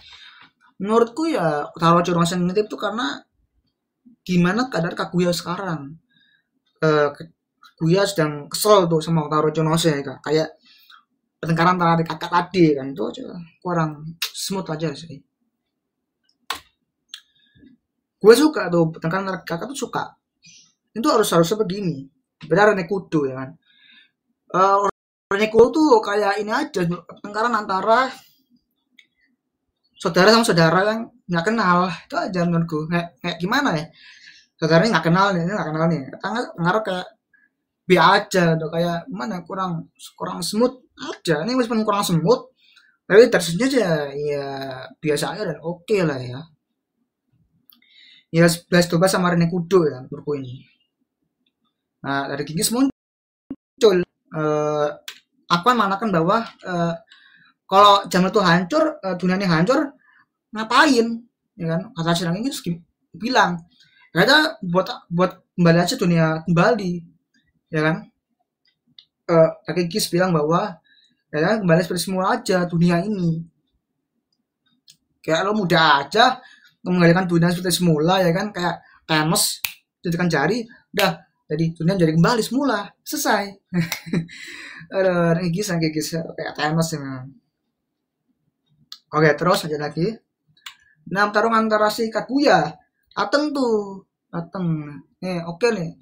Menurutku ya Shotaro Genosha ngintip itu karena gimana keadaan Kaguya sekarang. Kaguya sedang kesel tuh sama Shotaro Genosha ya kan? Kayak pertengkaran antara kakak tadi kan itu aja kurang smooth aja sih. Gue suka tuh pertengkaran antara kakak tuh suka. Itu harusnya begini. Benar Renekudo ya kan. Renekudo tuh kayak ini aja pertengkaran antara saudara sama saudara yang nggak kenal. Itu aja menurutku. Kayak gimana ya? Saudaranya nggak kenal nih, ngarep kayak biasa aja tuh kayak mana kurang smooth aja. Ini meskipun kurang smooth Tapi tersebutnya ya biasa aja dan oke lah ya. Ya 11-12 sama Rene Kudo ya menurutku ini. Nah dari Gigis muncul aku kan mengatakan bahwa kalau zaman itu hancur, dunia ini hancur, ngapain? Ya kan? Kata Sirang ini bilang, ya buat kembali aja dunia kembali, ya kan? Kakek Gis bilang bahwa ya kan kembali seperti semula aja dunia ini. Kayak lo muda aja menggalikan dunia seperti semula ya kan, kayak Thanos jadikan jari, udah jadi dunia jadi kembali semula, selesai. Aduh, kayak Gis kayak Thanos ya. Oke, terus aja lagi. Nah, pertarungan antara si Kaguya, Ateng tuh, Ateng. Nih, oke nih.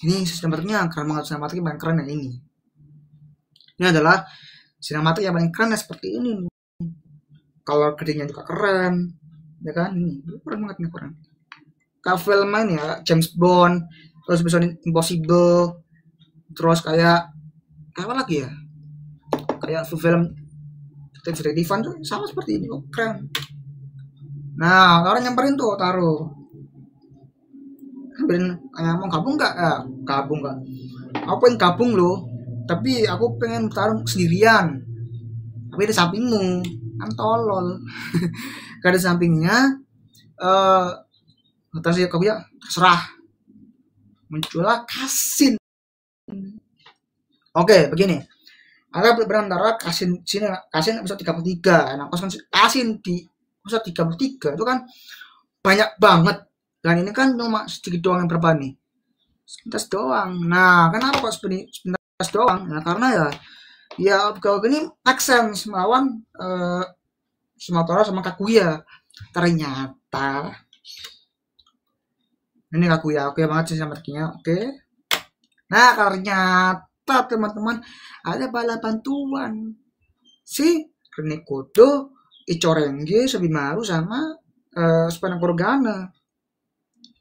Ini sinematiknya keren banget, sinematiknya paling keren yang ini. Ini adalah sinematik yang paling keren seperti ini. Kalau gedenya juga keren, ya kan? Ini keren banget nih, keren. Kalau film ini ya, James Bond, terus Mission Impossible, terus kayak apa lagi ya? Kayak film detektifan tuh sama seperti ini, oh, keren. Nah, orang nyamperin tuh, taruh. Nyamperin, mau gabung nggak? Gabung nggak? Aku pengen gabung loh, tapi aku pengen bertarung sendirian. Tapi di sampingmu, kan tolol. Karena di sampingnya, kata si Kaguya, terserah. Muncullah Kasin. Oke, begini. Ada berantara Kasin episode 33. Nah, Kasin di episode 33 itu kan banyak banget. Dan ini kan cuma sedikit doang yang berapa nih? Sepintas doang. Nah, kenapa kok sepintas doang? Nah, karena ya kalau gini make sense melawan Sumatera sama Kaguya. Ternyata ini Kaguya, oke banget sih sama oke. Nah, ternyata teman-teman ada bala bantuan si Rene Kodo, Ichorenge, Sobimaru sama Supana Gorgana,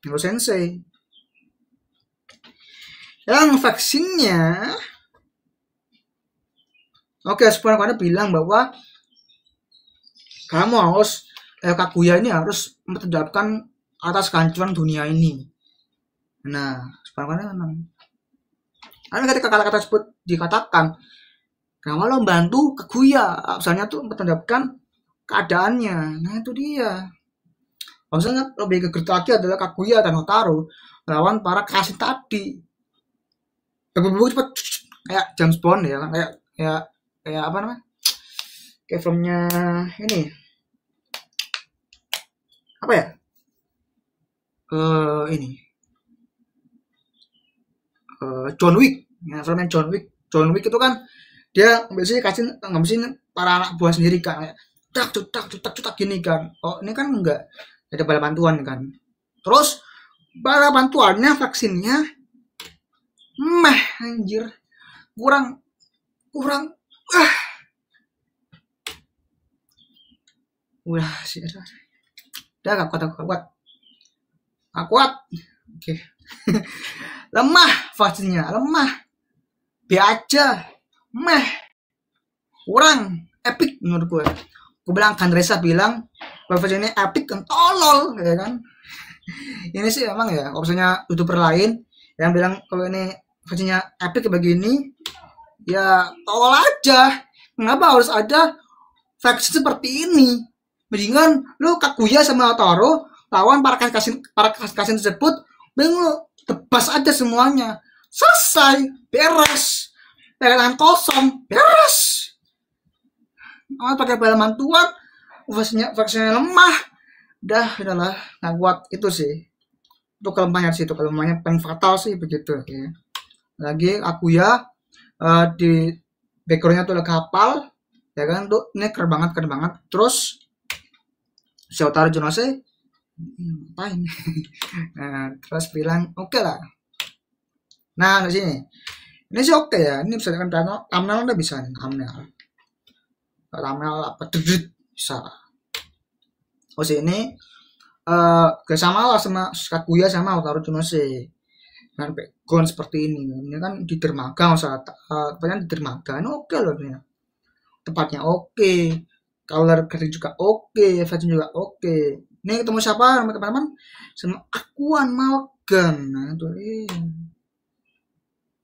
Nero Sensei. Yang vaksinnya, oke, Supana Gorgana bilang bahwa kamu harus Kaguya ini harus mempertanggungjawabkan atas kehancuran dunia ini. Nah, Supana Gorgana memang. Karena ketika kata-kata tersebut dikatakan, kamu lo membantu Kaguya, misalnya tuh mempertanggungjawabkan keadaannya. Nah itu dia. Maksudnya lebih ke lagi adalah Kaguya dan Hotaru melawan para Kasin tadi. Berburu cepet kayak James Bond ya kan, kayak apa namanya? Kayak filmnya ini. Apa ya? Ini. John Wick. Ya, filmnya John Wick. John Wick itu kan dia biasanya ngabisin para anak buah sendiri kan, kayak cutak gini kan. Oh ini kan enggak ada bala bantuan kan. Terus bala bantuannya vaksinnya anjir kurang udah sih udah gak kuat oke. Lemah vaksinnya, lemah B aja kurang epic menurut gue bilang kan, Reza bilang bahwa ini epic kan tolol ya kan. Ini sih emang ya opsinya youtuber lain yang bilang kalau ini versinya epic begini ya tolol aja. Kenapa harus ada vaksin seperti ini? Mendingan lu Kaguya sama Taro lawan para kasin tersebut, lu tebas aja semuanya, selesai, beres, pegangan kosong, beres. Pakai bala bantuan, vaksinnya lemah, udahlah nggak kuat itu sih. Itu kelemahannya sih, itu kelemahannya paling fatal sih begitu. Ya. Lagi Kaguya di backgroundnya tuh ada kapal, ya kan tuh ini keren banget. Terus Shotaro Junose ngapain? Nah, terus bilang oke lah. Nah di sini ini sih oke ya, ini bisa dengan thumbnail udah bisa nih, thumbnail apa bisa. Oh sini sama lah sama Kaguya sama Shotaro Junose dengan background seperti ini kan di dermaga, tempatnya di dermaga ini oke loh ini, tempatnya oke, color grading juga oke, fashion juga oke. Ini ketemu siapa teman-teman? Sama Akuan Malgan. Nah itu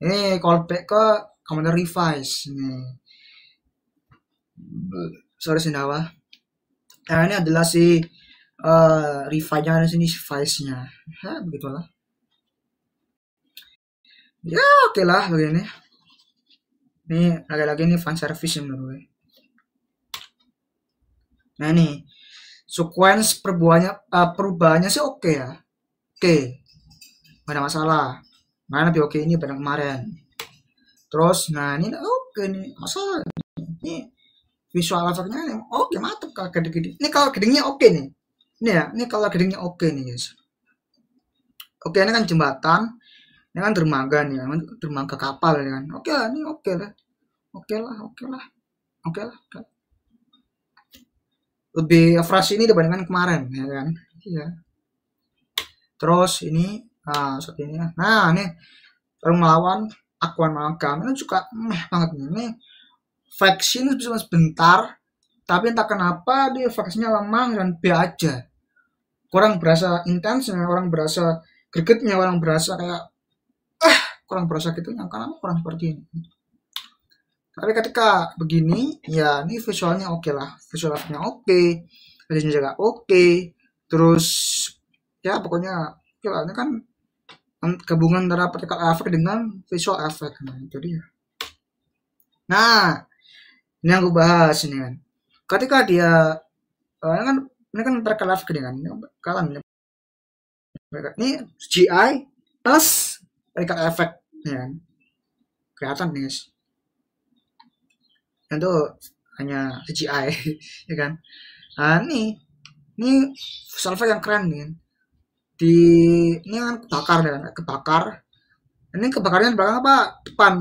ini callback ke Commander Revise nih. Sorry Sendawa. Nah ini adalah si Revise-nya di sini, Vice-nya. Ya begitulah. Ya oke lah begini. Ini lagi-lagi ini fan service menurut gue. Nah ini sequence perubahannya sih oke ya. Oke. Gak ada masalah. Mana lebih oke ini pada kemarin. Terus nah ini oke nih. Masalah ini visual efeknya oke, mantap kalau gede-gede. Ini kalau gedengnya oke nih. Ini ya, ini kalau gedengnya oke nih guys. Oke, ini kan jembatan. Ini kan dermaga nih, dermaga kapal ya kan. Oke lah, ini oke lah. Oke lah, oke lah. Oke lah. Oke. Lebih fresh ini dibandingkan kemarin ya kan. Iya. Terus ini seperti ini. Nah, ini baru melawan Akuan Malgam. Ini juga meh banget nih. Ini vaksin cuma sebentar, tapi entah kenapa dia vaksinnya lemah dan B aja. Kurang berasa intensnya, orang berasa gregetnya, orang berasa kayak kurang berasa gitu, yang karena kurang seperti ini. Tapi ketika begini, ya ini visualnya oke lah, visual efeknya oke, hasilnya juga oke, terus ya pokoknya oke lah. Ini kan gabungan antara particle effect dengan visual effect, nah itu dia. Nah, ini yang gue bahas ini kan. Ketika dia ini kan particle effect ini kan, ini CGI plus particle effect ya kan. Kelihatan nih guys. Itu hanya CGI ya kan. Nah ini visual effect yang keren nih. Ini kan kebakar ya kan, kebakar. Ini kebakarnya di belakang apa? Depan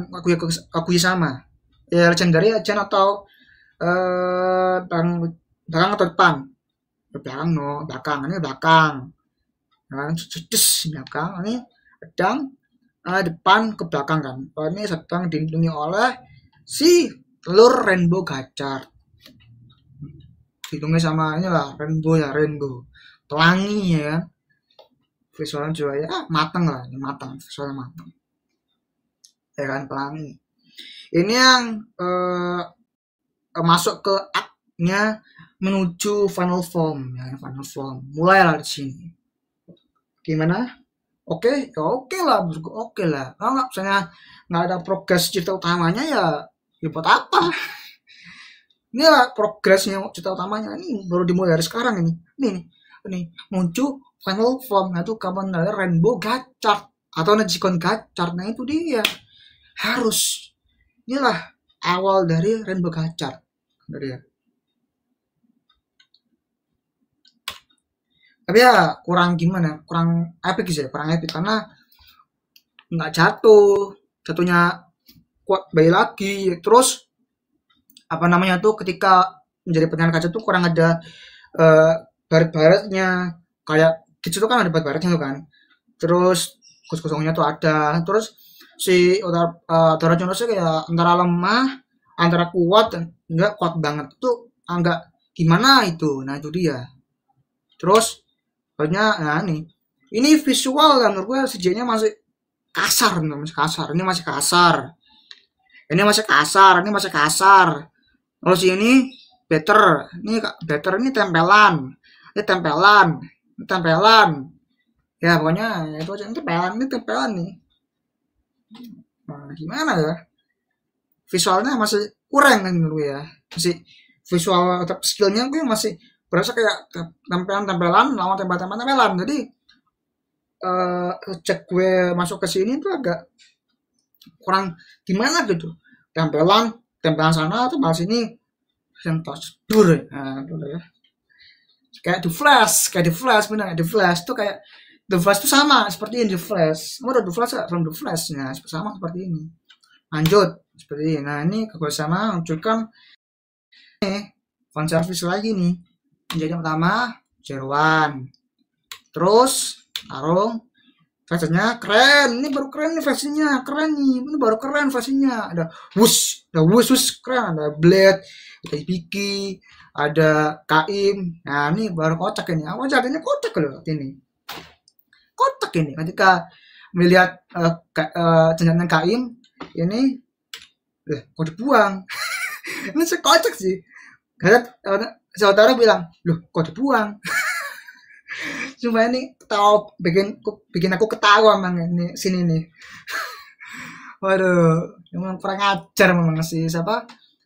Kaguya sama. Ya legendary aja atau belakang atau depan? Belakang no, belakang. Ini belakang. Nah, belakang. Ini pedang depan ke belakang kan. Ini sedang dilindungi oleh si telur rainbow gacor. Dilindungi sama inilah rainbow ya, rainbow. Pelangi ya kan. Visualnya juga ya matang lah, matang, visualnya matang. Ya kan, pelangi. Ini yang masuk ke act-nya menuju final form ya, final form. Mulailah di sini. Gimana? Oke, ya oke lah, oke lah. Kalau nggak misalnya nggak ada progres cerita utamanya ya buat apa? Ini lah progresnya cerita utamanya. Ini baru dimulai dari sekarang ini. Ini muncul final form, itu kapan dari rainbow gacor atau Nejikon gacor. Nah itu dia harus. Inilah awal dari rainbow gacor. Dari ya. Tapi ya kurang gimana, kurang epic sih, kurang epic karena nggak jatuhnya kuat bayi lagi. Terus apa namanya tuh ketika menjadi penyerang kaca tuh kurang ada baret-baretnya, kayak gitu tuh kan ada baret-baretnya tuh kan. Terus kosongnya tuh ada. Terus si Dora Jones kayak antara lemah, antara kuat dan enggak kuat banget tuh, enggak gimana itu. Nah itu dia. Terus banyak, nah ini visual kan menurut gue CGI-nya masih kasar, masih kasar. Ini masih kasar. Ini masih kasar, ini masih kasar. Terus ini better, ini tempelan, ini tempelan. Ya pokoknya itu aja, ini tempelan nih. Nah, gimana ya? Visualnya masih kurang kan menurut gue ya. Masih visual skillnya gue masih berasa kayak tempelan lawan tempelan. Jadi cek gue masuk ke sini tuh agak kurang gimana gitu. Tempelan sana, tempelan sini yang dur. Nah, ya. Kayak The Flash benar. The Flash tuh kayak The Flash tuh sama seperti in The Flash. Kamu udah The Flash gak? From The Flash ya, sama seperti ini. Lanjut seperti ini. Nah ini sama munculkan fan service lagi nih. Jadi yang pertama Jerwan, terus Arung, versinya keren. Ini baru keren nih versinya, keren nih. Ini baru keren versinya. Ada wush keren. Ada blade, ada Ibiki, ada Kaim. Nah ini baru kocak ini. Aku jadinya kocak loh ini. Kocak ini ketika melihat jenjang Kaim ini, kok dibuang. Ini sekocak sih. Karena saudara bilang, loh kok dibuang? Cuma ini ketawa, bikin aku ketawa memang ini sini nih. Waduh, memang kurang ajar memang sih siapa?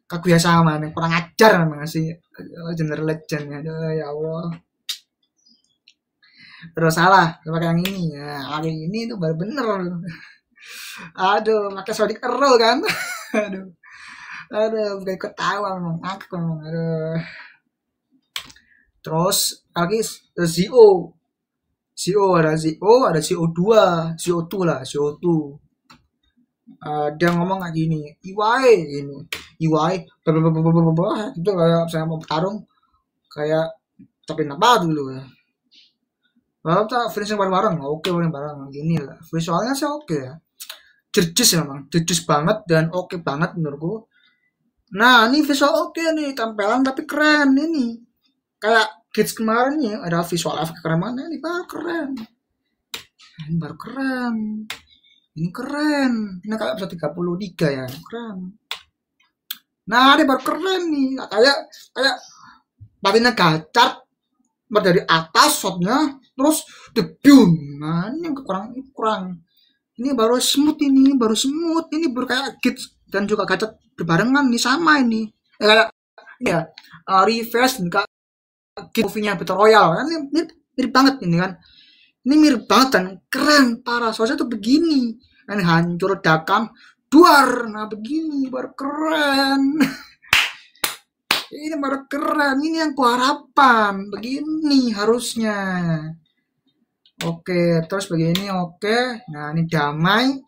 Kaguya sama nih, kurang ajar memang sih General Legend ya. Aduh, ya Allah. Terus salah pakai yang ini ya. Yang ini tuh baru bener. Aduh, pakai Sonic Earl kan. Aduh. Aduh, bikin ketawa memang, aku memang. Aduh. Terus lagi ZO. Ada CO2, CO2 lah, CO2. Dia ngomong kayak gini, Iwai gini, Iwai, itu kayak saya mau bertarung, kayak tapi apa dulu ya. Lalu kita finishing bareng-bareng, oke bareng gini lah. Visualnya sih oke ya, jerjes memang, jerjes banget dan oke banget menurutku. Nah ini visual oke nih, tampilan tapi keren ini. Kayak Kids kemarin ya, ada visual efek keren mana, ini baru keren. Ini baru keren. Ini keren. Ini kayak bisa 33 ya, keren. Nah, ini baru keren nih. Kayak batinnya gacat dari atas shotnya, terus debium. Nah, ini yang kurang. Ini baru smooth ini, Ini baru kayak Kids dan juga gacat berbarengan nih sama ini. Kayak ya, reverse movie-nya Battle Royale kan ini mirip banget ini kan. Ini mirip banget dan keren parah. Soalnya tuh begini. Ini hancur ledakan duar. Nah begini baru keren. Ini baru keren. Ini yang kuharapkan. Begini harusnya. Oke, terus begini oke. Nah ini damai.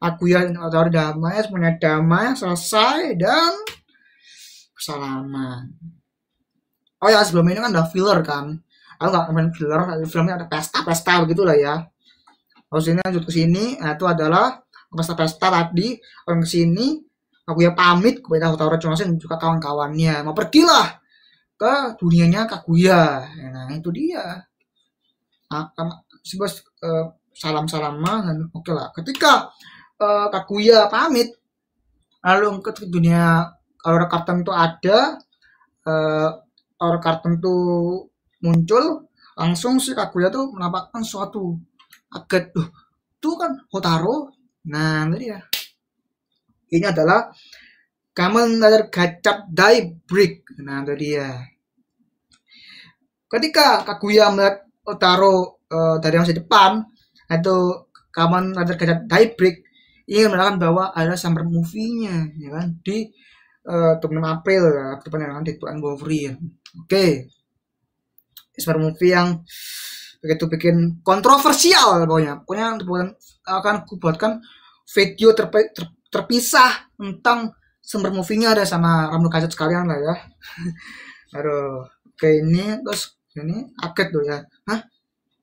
Aku ya atau damai, semuanya damai, selesai dan bersalaman. Oh ya sebelum ini kan ada filler kan. Aku nggak main filler, filmnya ada pesta-pesta begitulah ya. Terus ini lanjut ke sini, nah, itu adalah pesta-pesta tadi. Orang ke sini, aku ya pamit kepada Hotaru Tsunosen dan juga kawan-kawannya. Mau pergilah ke dunianya Kaguya. Nah itu dia. Nah, salam-salaman, oke lah. Ketika Kaguya pamit, lalu ke dunia Aurora Karten itu ada. Aurora Karten itu muncul, langsung si Kaguya tuh menampakkan suatu kaget, itu kan Hotaru. Nah ini dia, ini adalah Kamen Rider Gachap Daybreak. Nah itu dia, ketika Kaguya melihat Hotaru dari masa depan, itu Kamen Rider Gachap Daybreak ingin menerangkan bahwa ada summer movie-nya ya kan di 26 April ya, depan Deadpool and Wolverine. Oke. Summer movie yang begitu bikin kontroversial pokoknya akan kubuatkan video terpisah tentang summer movie-nya ada sama Ramno Kaset sekalian lah ya. Aduh, oke ini terus ini kaget tuh ya. Hah?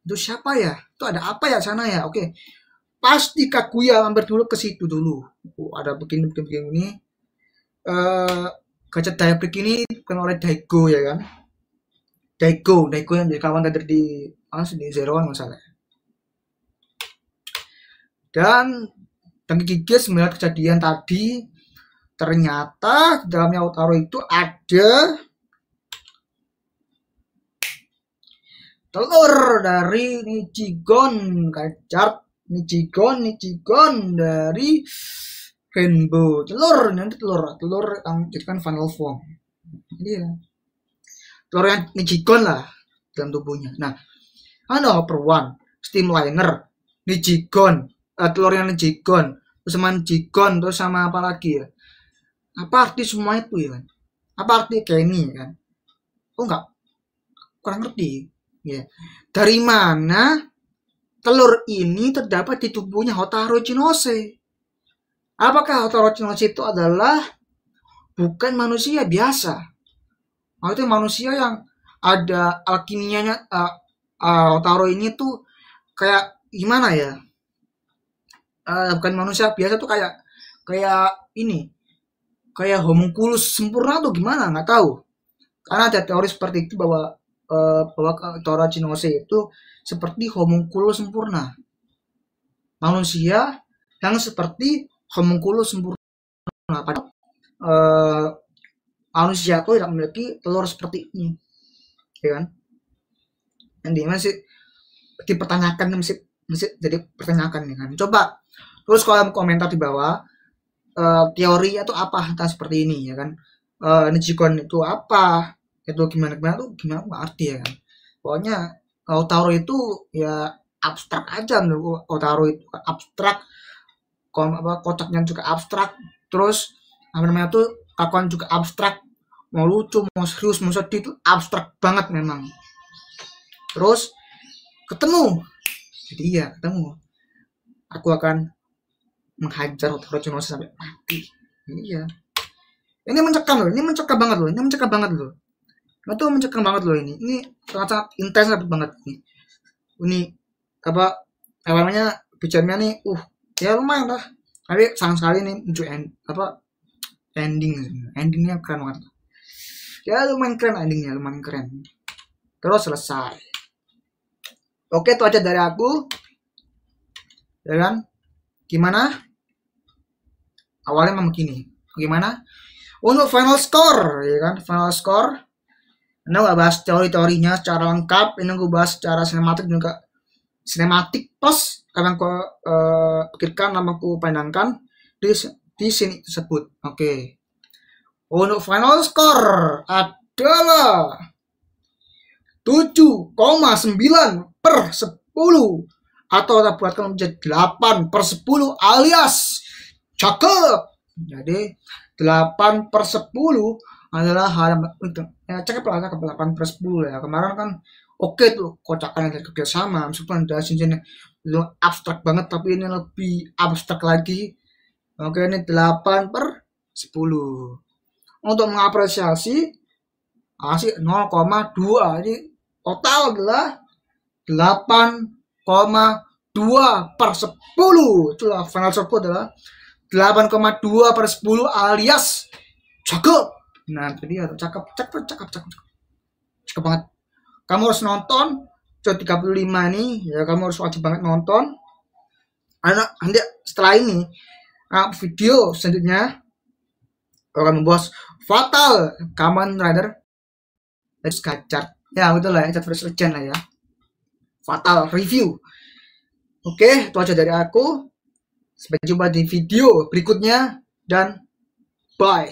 Itu siapa ya? Itu ada apa ya sana ya? Oke. Pasti Kaguya mampir dulu ke situ dulu. Ada begini ini. Gachap Daybreak ini bukan oleh Daigo ya kan? Daigo yang jadi kawan tadi di Zero One masalah. Dan Gigis melihat kejadian tadi, ternyata di dalamnya Hotaru itu ada telur dari Nichigon Gachap Nichigon dari Rainbow. Nanti telur yang jadikan final form. Iya. Telur yang Nichigon lah dalam tubuhnya. Nah, per one Steamliner Nichigon, telur yang Nichigon, terus sama Nichigon, terus sama apa lagi ya? Apa arti semua itu ya kan? Apa arti Kenny kan? Oh enggak, kurang ngerti. Ya. Dari mana telur ini terdapat di tubuhnya Hotaru Chinose? Apakah Hotaru Chinose itu adalah bukan manusia biasa? Itu manusia yang ada alkimianya. Hotaru ini tuh kayak gimana ya? Bukan manusia biasa tuh kayak ini. kayak homunculus sempurna tuh gimana, nggak tahu. Karena ada teori seperti itu bahwa Torachinose itu seperti homunculus sempurna, manusia yang seperti homunculus sempurna. Padahal manusia itu tidak memiliki telur seperti ini, ya kan? Yang masih dipertanyakan, masih jadi pertanyaan ya kan. Coba terus kolom komentar di bawah, teori atau apa tentang seperti ini ya kan. Nijigon itu apa, itu gimana tuh gimana nggak arti ya kan. Pokoknya Otaro itu ya abstrak aja menurut Otaro itu abstrak, kocaknya juga abstrak, terus apa namanya tuh kakuan juga abstrak, mau lucu mau serius mau sedih itu abstrak banget memang. Terus ketemu, jadi ya ketemu, aku akan menghajar Orochimaru sampai mati. Iya, ini mencekam loh, ini mencekam banget loh, ini mencekam banget loh, itu mencekam banget loh, ini sangat intens banget ini apa namanya bicaranya nih, ya lumayan lah, tapi sayang sekali nih untuk endingnya keren banget ya, lumayan keren endingnya, lumayan keren. Terus selesai. Oke, itu aja dari aku ya kan. Gimana awalnya memang begini, gimana untuk final score ya kan, final score ini gak bahas teori-teorinya secara lengkap, ini gue bahas secara sinematik juga, sinematik plus karena aku pikirkan, nama aku pandangkan di sini tersebut. Oke, untuk final score adalah 7,9/10 atau kita buatkan menjadi 8/10 alias cakep. Jadi 8/10 adalah hal ya cakep lah, cakep 8/10 ya. Kemarin kan oke tuh kocakan yang dari kerjasama, meskipun ada cincinnya itu abstrak banget, tapi ini lebih abstrak lagi. Oke, ini 8/10. Untuk mengapresiasi kasih 0,2, jadi total adalah 8,2/10. Itulah final score adalah 8,2/10 alias cakep. Nah, jadi ya cakep banget. Kamu harus nonton episode 35 nih ya, kamu harus wajib banget nonton. Nanti setelah ini video selanjutnya akan membahas Fatal Kamen Rider Gachard. Ya betul lah ya, Gachard vs Legend lah ya. Fatal review. Oke, itu aja dari aku. Sampai jumpa di video berikutnya dan bye.